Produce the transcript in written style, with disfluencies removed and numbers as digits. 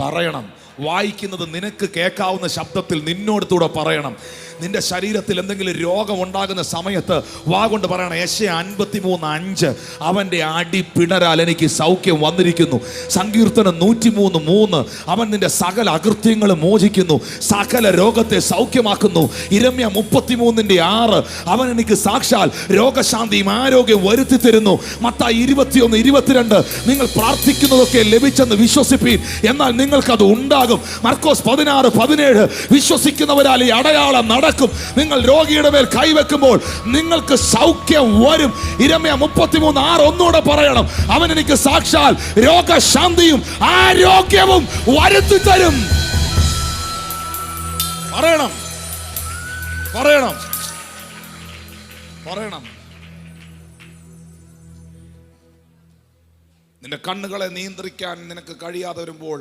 പറയണം. വായിക്കുന്നത് നിനക്ക് കേൾക്കാവുന്ന ശബ്ദത്തിൽ നിന്നോടത്തൂടെ പറയണം. നിന്റെ ശരീരത്തിൽ എന്തെങ്കിലും രോഗം ഉണ്ടാകുന്ന സമയത്ത് വാ കൊണ്ട് പറയണം. യെശയ്യാ 53:5 അവൻ്റെ അടിപ്പിണരാൽ എനിക്ക് സൗഖ്യം വന്നിരിക്കുന്നു. സങ്കീർത്തനം 103:3 അവൻ നിന്റെ സകല അകൃത്യങ്ങളും മോചിക്കുന്നു, സകല രോഗത്തെ സൗഖ്യമാക്കുന്നു. ഇരമ്യ 33:6 അവൻ എനിക്ക് സാക്ഷാൽ രോഗശാന്തിയും ആരോഗ്യം വരുത്തി തരുന്നു. മത്തായി 21:22 നിങ്ങൾ പ്രാർത്ഥിക്കുന്നതൊക്കെ ലഭിച്ചെന്ന് വിശ്വസിപ്പീൻ, എന്നാൽ നിങ്ങൾക്കത് ഉണ്ടാകും. മർക്കോസ് 16:17 വിശ്വസിക്കുന്നവരാൽ ഈ അടയാളം നടക്കും. നിങ്ങൾ രോഗിയുടെ മേൽ കൈവെക്കുമ്പോൾ നിങ്ങൾക്ക് സൗഖ്യം വരും. ഇരമ്യ 33:6 ഒന്നുകൂടെ പറയണം. അവൻ എനിക്ക് സാക്ഷാൽ രോഗശാന്തിയും ആരോഗ്യവും വരുത്തി തരും. പറയണം, പറയണം, പറയണം. നിന്റെ കണ്ണുകളെ നിയന്ത്രിക്കാൻ നിനക്ക് കഴിയാതെ വരുമ്പോൾ